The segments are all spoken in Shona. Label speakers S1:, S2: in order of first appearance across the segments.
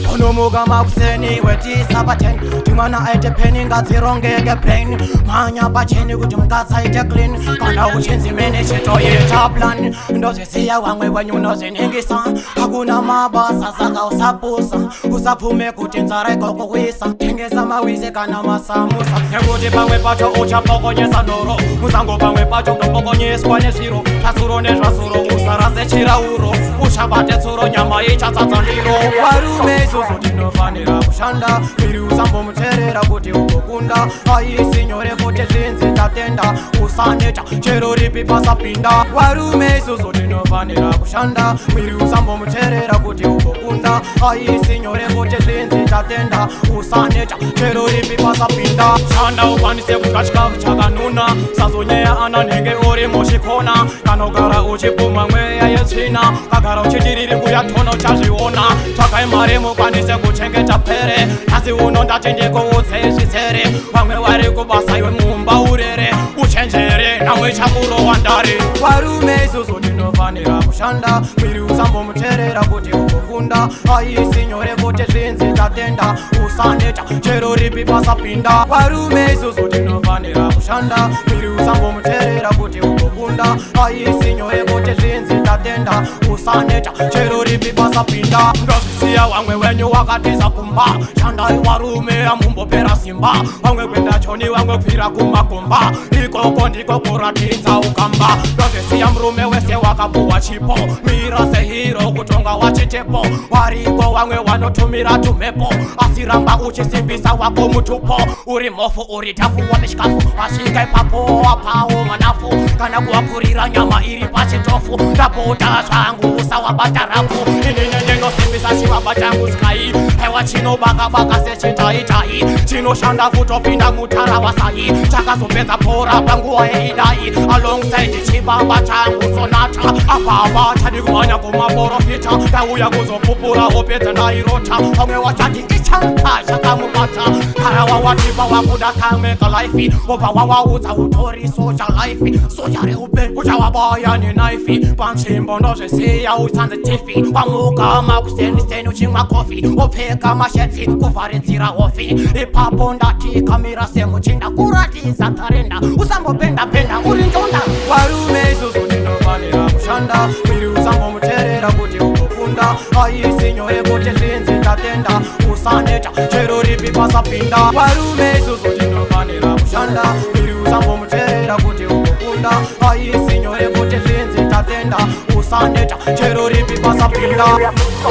S1: unomuka makuseni wetisa paten timwana aite peni ngadzirongeke brain manya pacheni kuti mukadzi aite clean kana uchinzi mene chitoyeta plan ndozvisiya vamwe venyu unozviningisa hakuna mabasa saka usapusa usapfume kuti nzara ikokuwisa tengesa mawise kana masamusa nekuti pamwe pacho uchapokonyesa nhoro musango pamwe pacho kutopokonyeswa nezviro tasuro nezvasuro usarase chirauro uchabate tsuro nyama ichatsatsa ndiro varume isusu tinofanira kushanda miri usambomuteerera kuti ugokunda haisi nyore kuti zvinzi tatenda usaneta chero ripi pasapinda varume isusu tinofanira kushanda miri usambomuteerera kuti ugokunda haisi nyore kuti zvinzi tatenda usaneta chero ripi pasapinda shanda ukwanise kudya chikafu chakanuna sazonyeya ana nenge uri muchikona kanogara uchipuma mweya yetsvina kagara uchitiriri kuyatona uchazviona tsvakai mari mukwanise kuchengeta pere asi uno ndati ndikuudze zvizere vamwe vari kubasa iwe mumba urere uchenjere namwe chakurowa ndare varume isusu tinofanira kushanda mwiri usambomuteerera kuti ugokunda haisi nyore kuti zvinzi tatenda usaneta chero ripi pasapinda varume isusu tinofanira kushanda mwiri usambomuteerera kuti ugokunda haisi nyore kuti zvinzi tatenda usaneta chero ripi pasapinda ndozvisiya vamwe venyu wakatiza kumba shandai varume amumbopera simba vamwe kwenda choni vamwe kwira kumakomba ikoko ndiko kuratidza ukamba ndozvisiya murume wese wakapuwa chipo mira sehiro kutonga wachitepo wariko vamwe wanotumira tumhepo asi ramba uchisimbisa wako mutupo uri mofu uri tafu wamechikafu wasvika ipapo wapawo manafu kana kuwakurira nyama iri pachitofu ndapota zvangu usawabata rafu inini ndinosimbisa chivaba changu skai hewa chinobaka-baka sechitaitai chinoshanda kutopinda mutara wasai chakazopedza pora panguva yeidai alongside chibaba changu sonata apapa chadi kumanya kumaprofita ndauya kuzopupura opedza ndairota vamwe wachati ichampa chakamubata kana wawatipa wakuda kameka laifi obva wawaudza utori soja laifi soja reupe uchawabaya nenaifi panzvimbo ndozvisiya utsanze tifi wamuka makuseniseni uchimwa kofi opfeka mashetsi kuvharidzira hofi ipapo ndati kamira semuchinda kuratidza tarenda usambopenda-penda uri njonda varume isusu tinofanira kushanda mwiri usambomuteerera kuti ugokunda haisi nyore kuti zvinzi tatenda usaneta chero ripi pasapinda varume isusu tinofanira kushanda mwiri usambomuteerera kuti ugokunda haisi nyore kuti zvinzi tatenda usaneta chero ripi pasapinda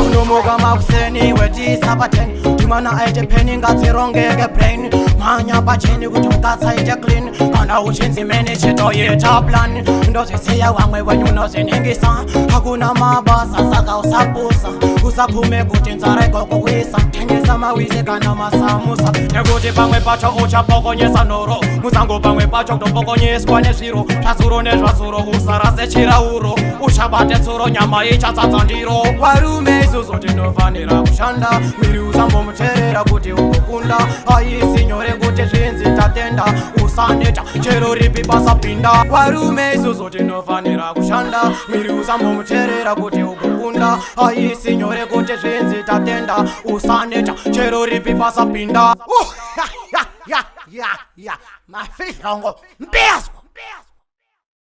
S1: unomuka makuseni wetisa paten timwana aite peni ngadzirongeke brain manya pacheni kuti mukadzi aite clean kana uchinzi mene chitoyeta plan ndozvisiya vamwe venyu unozviningisa hakuna mabasa saka usapusa usapfume kuti nzara ikokuwisa tengesa mawise kana masamusa nekuti pamwe pacho uchapokonyesa nhoro musango pamwe pacho kutopokonyeswa nezviro tasuro nezvasuro usarase chirauro uchabate tsuro nyama ichatsatsa ndiro varume isusu tinofanira kushanda mwiri usambomuteerera kuti ugokunda haisi nyore kuti zvinzi tatenda usaneta chero ripi pasapinda varume isusu tinofanira kushanda mwiri usambomuteerera kuti ugokunda haisi nyore kuti zvinzi tatenda usaneta chero ripi pasapinda mafishongo mbezo